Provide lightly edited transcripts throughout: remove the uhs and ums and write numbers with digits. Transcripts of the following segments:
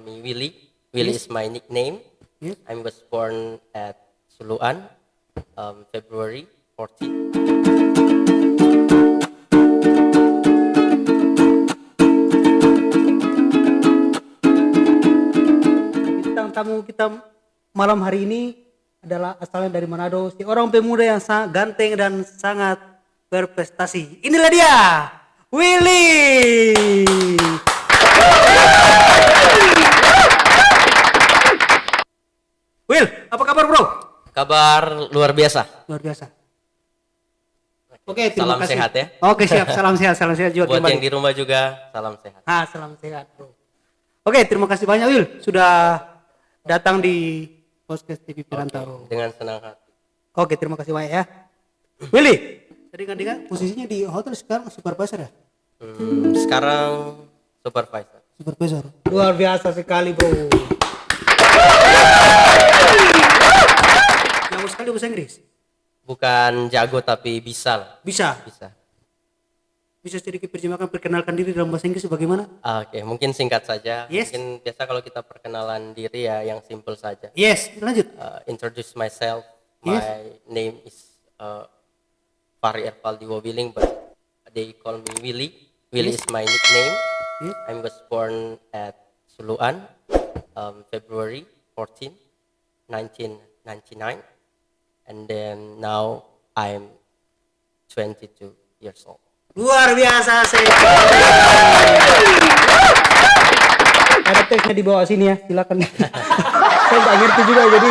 me Willy. Willy is my nickname. Yes. I was born at Suluan, February 14. Bintang tamu kita malam hari ini adalah asalnya dari Manado, si orang pemuda yang sangat ganteng dan sangat berprestasi. Inilah dia, Willy. Will, apa kabar bro? Kabar luar biasa. Luar biasa. Oke, terima Salam kasih. sehat ya. Oke, siap. Salam sehat juga Buat kembali. yang di rumah juga, salam sehat. Salam sehat bro. Oke, terima kasih banyak Will sudah datang di podcast TV Perantau. Dengan senang hati. Oke, terima kasih banyak ya. Willy, tadi kan posisinya di hotel sekarang supervisor ya? Sekarang supervisor. Supervisor. Luar biasa sekali bro. Jago sekali bahasa Inggris. Bukan jago tapi bisa lah. Bisa. Bisa sedikit perkenalkan diri dalam bahasa Inggris bagaimana? Oke, mungkin singkat saja. Yes. Mungkin biasa kalau kita perkenalan diri ya yang simple saja. Yes, lanjut. Introduce myself. Yes. My name is Fahri Ervaldi Wobiling, but they call me Willy. Willy Yes. is my nickname. Yes. I was born at Suluan, February 14, 1999, and then now I'm 22 years old. Luar biasa sekali. Ada teksnya di bawah sini ya, silakan. Saya nggak ngerti juga jadi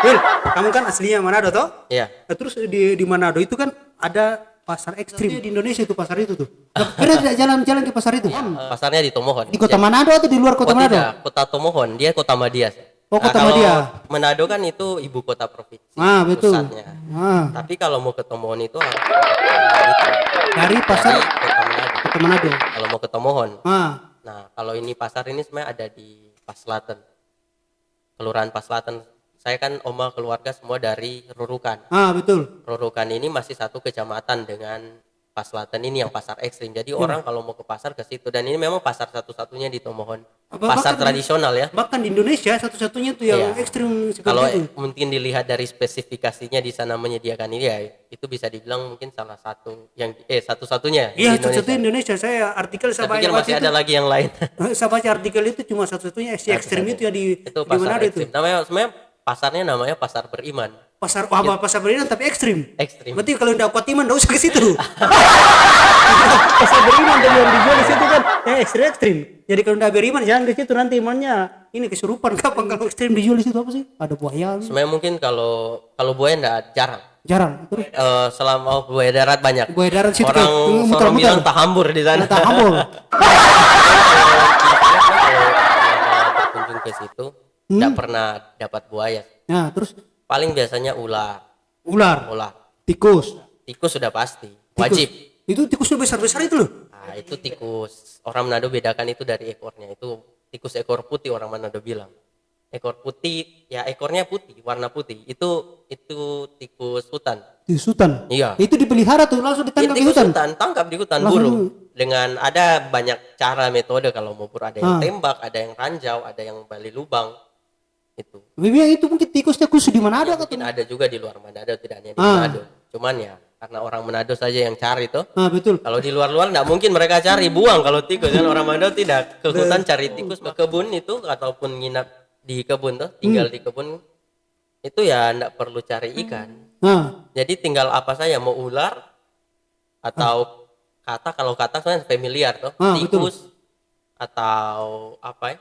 Will, kamu kan aslinya Manado toh? Iya. Nah, terus di Manado itu kan ada pasar ekstrim di Indonesia itu pasar itu tuh. Kira tidak jalan-jalan ke pasar itu? Pasarnya di Tomohon. Di kota Manado atau di luar kota Manado? Tidak, kota Tomohon, dia kota Madia. Oh, kota kalau Madia. Manado kan itu ibu kota provinsi. Betul. Pusatnya. Tapi kalau mau ke Tomohon itu harus Dari pasar dari kota Manado. kota Manado. Kalau mau ke Tomohon. Ah, Nah, kalau ini pasar ini sebenarnya ada di Paslaten. Kelurahan Paslaten. Saya kan oma keluarga semua dari Rurukan. betul. Rurukan ini masih satu kecamatan dengan Paslaten ini yang pasar ekstrim. Jadi orang kalau mau ke pasar ke situ, dan ini memang pasar satu-satunya di Tomohon. Pasar tradisional ya. Bahkan di Indonesia satu-satunya tuh yang Iya. ekstrim seperti Kalau itu. mungkin dilihat dari spesifikasinya di sana menyediakan ini ya, itu bisa dibilang mungkin salah satu yang satu-satunya Iya, di Indonesia. satu-satunya Indonesia. Saya artikel Saya sama pikir masih ada lagi yang lain. Saya baca artikel itu cuma satu-satunya si ekstrim itu ya di Itu di pasar Manado itu. ekstrim. Sebenarnya pasarnya namanya pasar beriman. Pasar pasar beriman tapi ekstrim. Ekstrim. Berarti kalau udah kuat iman enggak usah ke situ. Pasar beriman tadi yang dijual di situ kan ekstrim. Jadi kalau udah beriman jangan ke situ, nanti imannya ini kesurupan. Kapan kalau ekstrim dijual di situ apa sih? Ada buaya. Sebenarnya mungkin kalau buaya enggak jarang. Jarang. Terus Selama buaya darat banyak. buaya darat situ Orang orang bilang tahambur di sana. Tahambur. Kalau berkunjung ke situ enggak pernah dapat buaya. Nah, terus Paling biasanya ular. ular, tikus. Tikus sudah pasti, wajib. Itu tikusnya besar-besar itu loh. Nah, itu tikus. Orang Manado bedakan itu dari ekornya. Itu tikus ekor putih orang Manado bilang. Ekor putih, ya ekornya putih, warna putih. Itu tikus hutan. Di hutan. Iya. Itu dipelihara tuh langsung ditangkap di Tikus hutan. hutan, tangkap di hutan Langsung burung. Dengan ada banyak cara metode kalau mau buru. Ada yang Ah. tembak, ada yang ranjau, ada yang bali lubang. Itu. Bilang itu mungkin tikusnya khusus di Manado atau? Mungkin ada juga di luar Manado, tidak hanya di Manado. Cuman ya karena orang Manado saja yang cari tuh. Betul. Kalau di luar-luar nggak mungkin mereka cari buang kalau tikus kan, orang Manado tidak ke hutan cari tikus, ke kebun itu ataupun nginap di kebun tuh, tinggal di kebun itu ya nggak perlu cari ikan. Jadi tinggal apa saja, mau ular atau kata, kalau kata soalnya familiar tuh, tikus atau apa ya?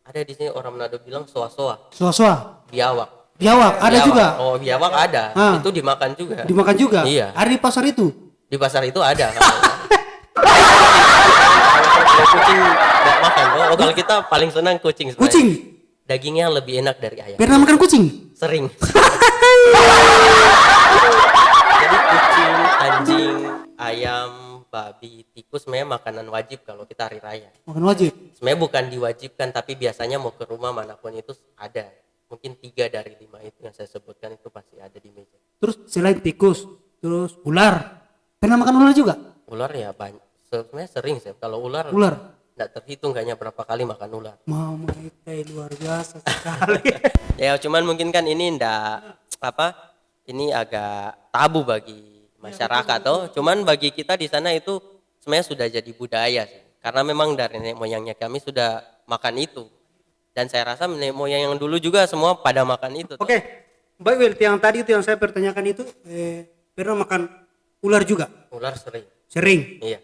Ada di sini orang Manado bilang soa-soa, Soa-soa. biawak. Biawak ada juga. Oh, biawak ada. Itu dimakan juga. Dimakan juga. Iya. Ada di pasar itu. Di pasar itu ada. Kalau kucing nggak makan. Kalau kita paling senang kucing sebenarnya. Kucing. Dagingnya lebih enak dari ayam. Pernah makan kucing? Sering. Jadi kucing, anjing, ayam, babi, tikus memang makanan wajib kalau kita hari raya. Makan wajib. Sebenarnya bukan diwajibkan, tapi biasanya mau ke rumah manapun itu ada. Mungkin 3 dari 5 itu yang saya sebutkan itu pasti ada di meja. Terus selain tikus, terus ular. Pernah makan ular juga? Ular ya banyak. Sebenarnya sering sih. Kalau ular Ular. nggak terhitung kayaknya berapa kali makan ular. Mama itu luar biasa sekali. Ya cuman mungkin kan ini ini agak tabu bagi masyarakat toh. Cuman bagi kita di sana itu sebenarnya sudah jadi budaya sih. Karena memang dari nenek moyangnya kami sudah makan itu. Dan saya rasa nenek moyang yang dulu juga semua pada makan itu. Oke, baik Will, yang tadi itu yang saya pertanyakan itu pernah makan ular juga? Ular sering. Sering. Iya.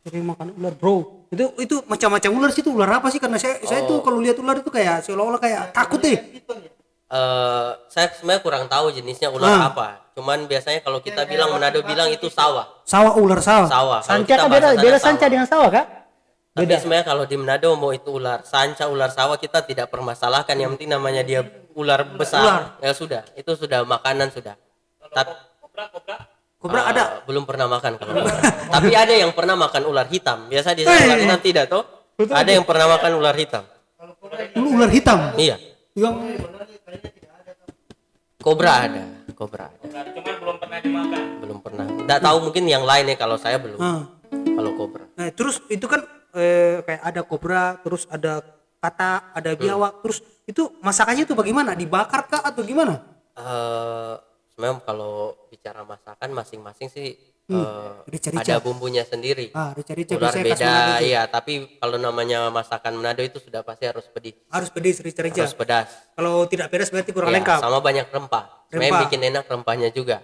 Sering makan ular, bro. Itu macam-macam ular sih, itu ular apa sih? Karena saya tuh kalau lihat ular itu kayak seolah-olah kayak takut deh. Saya sebenarnya kurang tahu jenisnya ular apa. Cuman biasanya kalau kita bilang Manado bilang itu sawah. Sawah, ular sawah. Sawah. Kalau Sanca kita kan bahasa sana beda sawah. sanca dengan sawah kah? Tapi sebenarnya kalau di Manado mau itu ular sanca, ular sawah kita tidak permasalahkan. Yang penting namanya dia ular besar. Ya sudah, itu sudah makanan sudah. Tapi Kobra ada. belum pernah makan kalau kobra. Tapi ada yang pernah makan ular hitam. Biasa di sana ular hitam tidak toh? Ada yang pernah makan ular hitam. Ular hitam. Iya. Yang Kobra ada. Cuman belum pernah dimakan. Belum pernah. Tidak tahu mungkin yang lain ya, kalau saya belum. Kalau kobra. terus itu kan kayak ada kobra, terus ada kata, ada biawak, terus itu masakannya itu bagaimana? Dibakar kah atau gimana? Sebenarnya kalau bicara masakan masing-masing sih Rica-rica. ada bumbunya sendiri. Rica-rica Ular biasanya khas beda, Manado itu. iya. Tapi kalau namanya masakan Manado itu sudah pasti harus pedis, Harus pedes rica-rica. harus pedas. Kalau tidak pedas berarti kurang Iya, lengkap. sama banyak rempah. Sebenarnya Rempah. bikin enak rempahnya juga.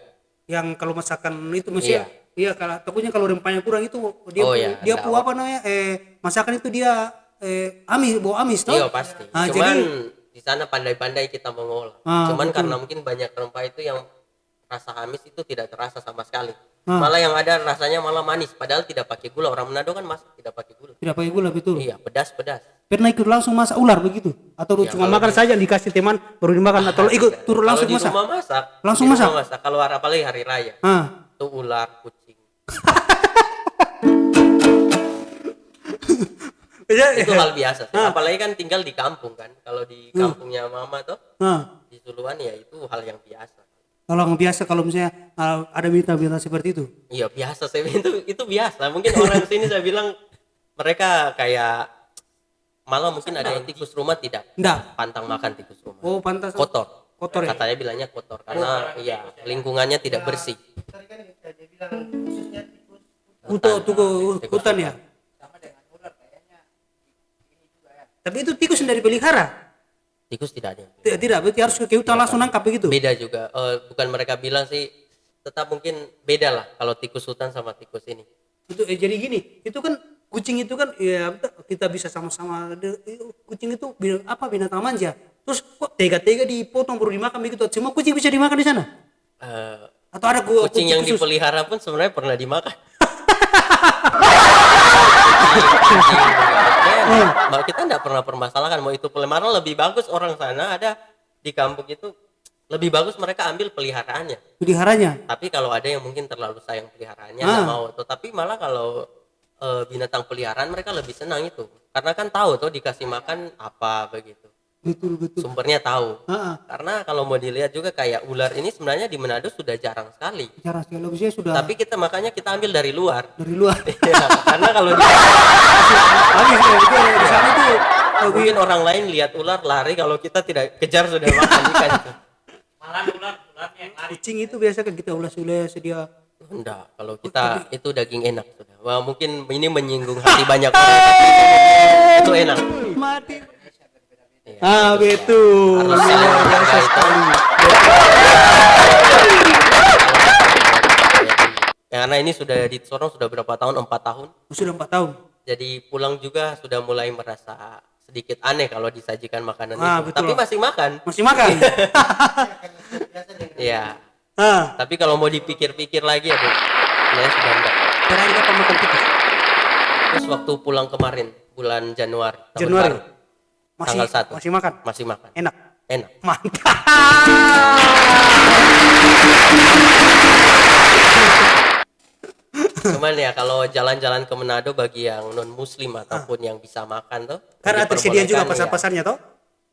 Yang kalau masakan itu maksudnya iya kalau takutnya kalau rempahnya kurang itu dia Oh, iya, dia enggak. apa namanya masakan itu dia amis, bau amis toh? Iya pasti. Ah, Cuman jadi di sana pandai-pandai kita mengolah. betul. Cuman karena mungkin banyak rempah itu yang rasa amis itu tidak terasa sama sekali. Malah yang ada rasanya malah manis. Padahal tidak pakai gula. Orang Manado kan masak tidak pakai gula. tidak pakai gula betul. Iya, pedas-pedas. Pernah ikut langsung masak ular begitu? Atau Ya, cuma kalau makan saja dikasih teman baru dimakan atau ikut turun langsung Kalau di masak? rumah masak. Langsung di masak? rumah masak. Kalau apalagi hari raya. Itu ular, kucing. Itu hal biasa sih. Apalagi kan tinggal di kampung kan. Kalau di kampungnya mama tuh di Suluan ya itu hal yang biasa. Kalau yang biasa kalau misalnya ada berita-berita seperti itu. Iya biasa saya itu biasa. Mungkin orang sini saya bilang mereka kayak malah mungkin ada yang tikus rumah tidak Enggak. pantang makan tikus rumah. Oh, pantas. Kotor. Kotor ya? Katanya bilangnya kotor karena iya lingkungannya tidak bersih. Hutan ya. Tapi itu tikus yang dari pelihara. Tikus tidak ada. Tidak, berarti harus ke hutan langsung nangkap begitu. Beda juga. Bukan mereka bilang sih tetap mungkin beda lah kalau tikus hutan sama tikus ini. Itu jadi gini, itu kan kucing itu kan ya kita bisa sama-sama kucing itu binatang manja. Terus kok tega-tega dipotong baru dimakan begitu? Semua kucing bisa dimakan di sana? Atau ada Kucing yang khusus? dipelihara pun sebenarnya pernah dimakan. Kita tidak pernah permasalahkan mau itu peliharaan lebih bagus orang sana ada di kampung itu lebih bagus mereka ambil peliharaannya. Peliharanya. Tapi kalau ada yang mungkin terlalu sayang peliharaannya nggak mau. Tapi malah kalau binatang peliharaan mereka lebih senang itu karena kan tahu tuh dikasih makan apa begitu. Betul. Sumbernya tahu. Karena kalau mau dilihat juga kayak ular ini sebenarnya di Manado sudah jarang sekali. Jarang sekali lebihnya sudah Tapi makanya kita ambil dari luar. dari luar. Iya, karena kalau Habis di sana itu mungkin orang lain lihat ular lari, kalau kita tidak kejar sudah makan ikan itu. Malah ularnya yang lari. kucing itu biasa kan kita ulas-ulas dia. Enggak, kalau kita itu daging enak sudah. Wah, mungkin ini menyinggung hati banyak orang. Tapi itu enak. Mati. Iya, betul. Harus saling menghargai itu. Ya, karena ini sudah di Sorong sudah berapa tahun? 4 tahun. Sudah 4 tahun. Jadi pulang juga sudah mulai merasa sedikit aneh kalau disajikan makanan itu. Betul. Tapi masih makan. Masih makan. Iya. Tapi kalau mau dipikir-pikir lagi aduh, sebenarnya sudah enggak. Terakhir kapan makan tikus? Terus waktu pulang kemarin bulan Januari. tahun Januari. baru, Masih tanggal 1. Masih makan. Masih makan. Enak. Enak. Mantap. Cuman ya kalau jalan-jalan ke Manado bagi yang non muslim ataupun yang bisa makan tuh Karena tersedia juga diperbolehkan, pasar-pasarnya toh?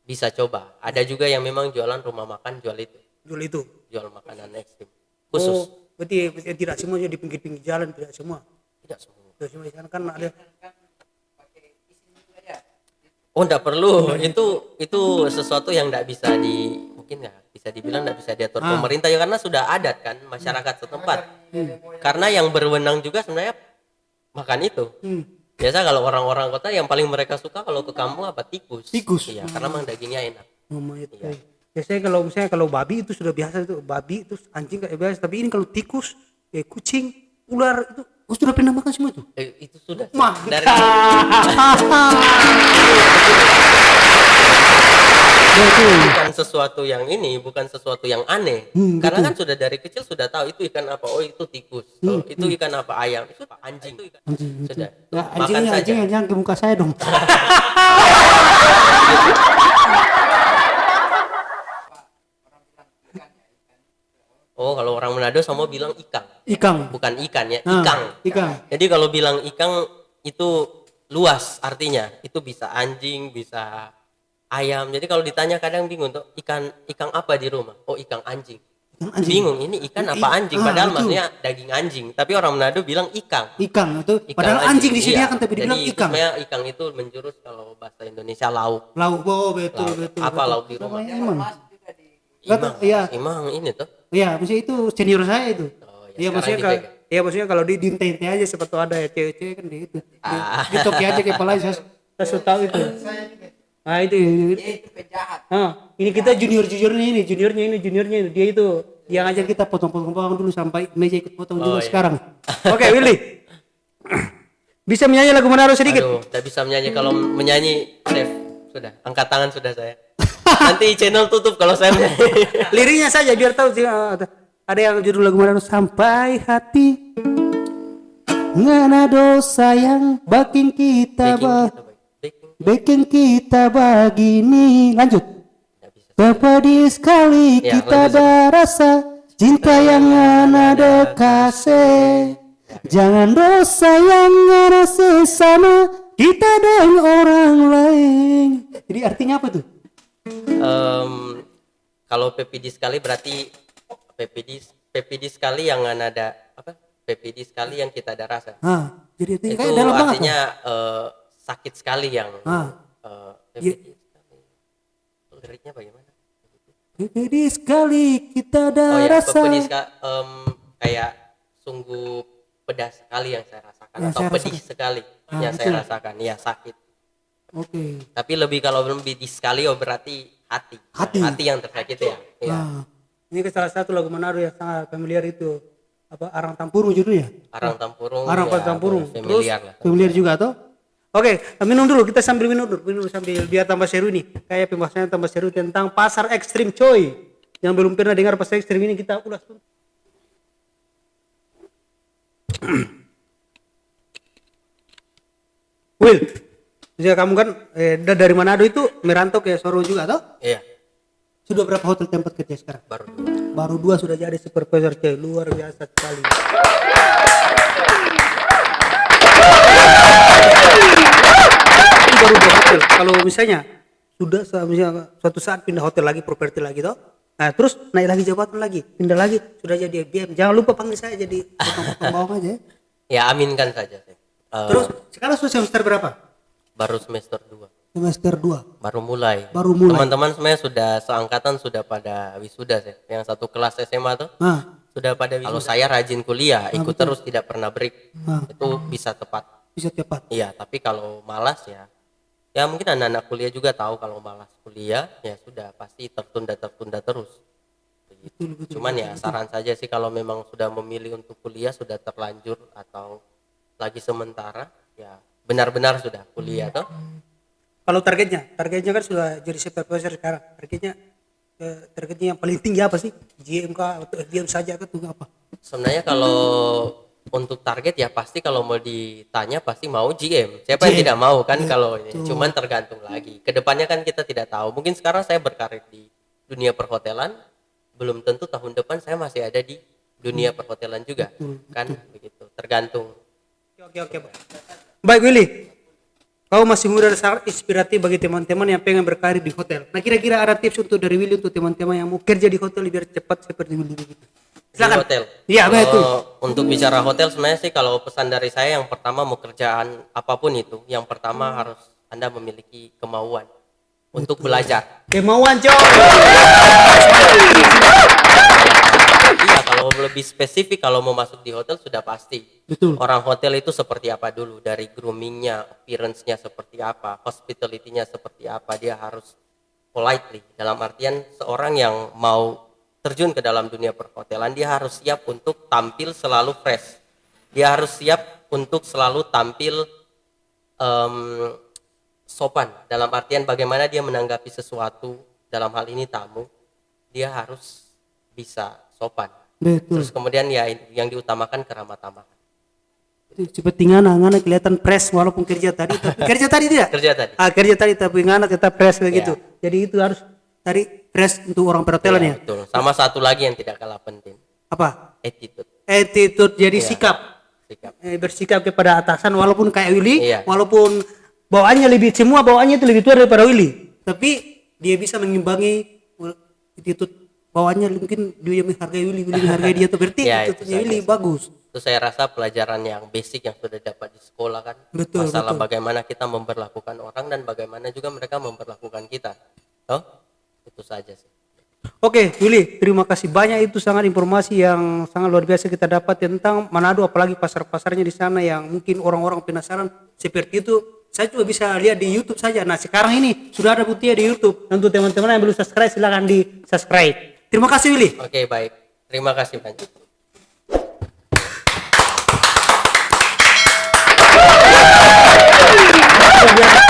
bisa coba. Ada juga yang memang jualan rumah makan jual itu. Jual itu. Jual makanan ekstrim. Khusus. Berarti tidak semuanya di pinggir-pinggir jalan, tidak semua. Tidak semua. Cuma di sana kan ada. Oh, enggak perlu. Itu sesuatu yang enggak bisa mungkin ya bisa dibilang enggak bisa diatur pemerintah ya, karena sudah adat kan masyarakat setempat. Karena yang berwenang juga sebenarnya makan itu. Biasa kalau orang-orang kota yang paling mereka suka kalau ke kampung apa, tikus. Iya, karena memang dagingnya enak. Iya. Biasanya kalau babi itu sudah biasa, itu babi itu anjing kayak biasa, tapi ini kalau tikus, kucing, ular itu sudah pernah makan semua itu. Itu sudah Mantap. dari bukan sesuatu yang bukan sesuatu yang aneh. Karena kan sudah dari kecil sudah tahu itu ikan apa. Oh, itu tikus. Oh, itu ikan apa, ayam. Itu anjing. Sudah. Nah, Makan saja. anjing ke muka saya dong. Oh, kalau orang Manado sama bilang ikang. Ikang. Bukan ikan ya, ikang. Ikang. Jadi kalau bilang ikang itu luas artinya. Itu bisa anjing, bisa ayam. Jadi kalau ditanya kadang bingung tuh, ikan apa di rumah? Oh, ikan anjing. Bingung, ini ikan apa anjing? Padahal maksudnya daging anjing. Tapi orang Manado bilang ikang. Ikang itu padahal anjing disediakan tapi dibilang jadi ikang. Jadi ikang itu menjurus kalau bahasa Indonesia lauk. Lauk, betul. Apa lauk di rumah? Iya. Imang ini tuh. Iya, maksudnya itu senior saya itu. Oh, Iya, sekarang maksudnya kalau di ente aja seperti ada ya cewek-cewek kan di itu. Di toki aja kepala saya sudah tahu itu. Nah, itu penjahat. Ini kita juniornya ini dia itu yang ajar kita potong-potong dulu sampai meja ikut potong juga sekarang. Oke, Willy. Bisa menyanyi lagu Manado sedikit? Aduh, tak bisa menyanyi. Kalau menyanyi, Chef, sudah angkat tangan sudah saya. Nanti channel tutup kalau saya menyanyi. Liriknya saja biar tahu sih. Ada yang judul lagu Manado, sampai hati ngana dosa yang bikin kita begini. Lanjut. Terpedih sekali Ya, kita ada rasa cinta yang ngana dekase. Jangan dosa yang ngana sesama kita dengan orang lain. Jadi artinya apa tuh? Kalau PPD sekali berarti PPD sekali yang ada apa? PPD sekali yang kita ada rasa. Jadi Itu kayak dalam banget. artinya sakit sekali yang PPD sekali. Liriknya bagaimana? PPD sekali kita ada Oh ya, rasa. PPD kayak sungguh pedas sekali yang saya rasakan, Yang atau saya pedih sekali yang saya betul. rasakan. Ya, sakit. Oke. Tapi kalau lebih di sekali berarti hati yang tersakiti ya. Iya. Ini ke salah satu lagu Manado yang sangat familiar itu apa, Arang Tampurung judulnya. Arang Tampurung. Arang ya, Tampurung. familiar lah. Familiar juga toh? Oke, minum dulu, kita sambil minum sambil biar tambah seru nih. Kayak pembahasannya tambah seru tentang pasar ekstrim coy. Yang belum pernah dengar pasar ekstrim ini kita ulas. Will, jadi kamu kan dari Manado itu merantau ke Soro juga toh? Iya. Sudah berapa hotel tempat kerja sekarang? Baru dua sudah jadi supervisor coy, luar biasa sekali. Baru dua hotel. Kalau misalnya suatu saat pindah hotel lagi, properti lagi toh, nah terus naik lagi jabatan lagi, pindah lagi, sudah jadi BM. Jangan lupa panggil saya jadi potong-potong bawang aja. Ya, aminkan saja. Terus sekarang sudah semester berapa? Baru semester 2. Semester 2. Baru mulai. Teman-teman semuanya sudah seangkatan, sudah pada wisuda sih. Yang satu kelas SMA tuh sudah pada wisuda. Kalau saya rajin kuliah, ikut terus tidak pernah break. Itu bisa tepat. Bisa tepat. Iya, tapi kalau malas ya mungkin anak-anak kuliah juga tahu kalau malas kuliah ya sudah pasti tertunda terus. Begitu. Cuman ya saran saja sih, kalau memang sudah memilih untuk kuliah, sudah terlanjur atau lagi sementara, ya benar-benar sudah kuliah toh. Kalau targetnya kan sudah jadi supervisor sekarang. Targetnya yang paling tinggi apa sih? GM kah atau FDM saja kah atau apa? Sebenarnya kalau untuk target ya pasti kalau mau ditanya pasti mau GM. Siapa yang tidak mau kan kalau ini. Cuman tergantung lagi. Kedepannya kan kita tidak tahu. Mungkin sekarang saya berkarir di dunia perhotelan, belum tentu tahun depan saya masih ada di dunia perhotelan juga. Kan begitu. Tergantung. Oke. Baik Willy, kau masih muda dan sangat inspiratif bagi teman-teman yang pengen berkarir di hotel. Nah, kira-kira ada tips untuk dari Willy untuk teman-teman yang mau kerja di hotel biar cepat seperti Willy begitu? Silakan. hotel. Iya, Kalau betul. Untuk bicara hotel sebenarnya sih kalau pesan dari saya yang pertama mau kerjaan apapun itu, yang pertama harus Anda memiliki kemauan untuk belajar. Kemauan coy. Iya, kalau lebih spesifik kalau mau masuk di hotel sudah pasti. Betul. Orang hotel itu seperti apa dulu, dari groomingnya, appearance-nya seperti apa, hospitality-nya seperti apa, dia harus politely. Dalam artian seorang yang mau terjun ke dalam dunia perhotelan, dia harus siap untuk tampil selalu fresh. Dia harus siap untuk selalu tampil sopan. Dalam artian bagaimana dia menanggapi sesuatu, dalam hal ini tamu, dia harus bisa sopan. Betul. Terus kemudian ya yang diutamakan keramah tamahan. Seperti ngana kelihatan fresh walaupun kerja tadi. Kerja tadi tidak? Kerja tadi. Kerja tadi tapi ngana tetap fresh begitu. Ya. Jadi itu harus tadi fresh untuk orang perhotelan ya. Betul. Sama satu lagi yang tidak kalah penting, Apa? attitude. Attitude, jadi Iya. sikap. Sikap. Bersikap kepada atasan walaupun kayak Willy, Iya. walaupun bawaannya semua bawaannya itu lebih tua daripada Willy, tapi dia bisa mengimbangi attitude bawaannya. Mungkin dia menghargai Willy menghargai dia tuh berarti Ya, itu attitude-nya saja Willy sih. bagus. Itu saya rasa pelajaran yang basic yang sudah dapat di sekolah kan. Betul, Masalah betul. bagaimana kita memperlakukan orang dan bagaimana juga mereka memperlakukan kita. Oh, itu saja sih. Oke, Willy, terima kasih banyak, itu sangat informasi yang sangat luar biasa kita dapat tentang Manado, apalagi pasar-pasarnya di sana yang mungkin orang-orang penasaran seperti itu. Saya juga bisa lihat di YouTube saja. Nah, sekarang ini sudah ada buktinya di YouTube. Dan untuk teman-teman yang belum subscribe, silakan di subscribe. Terima kasih, Willy. Oke, baik. Terima kasih banyak. Biar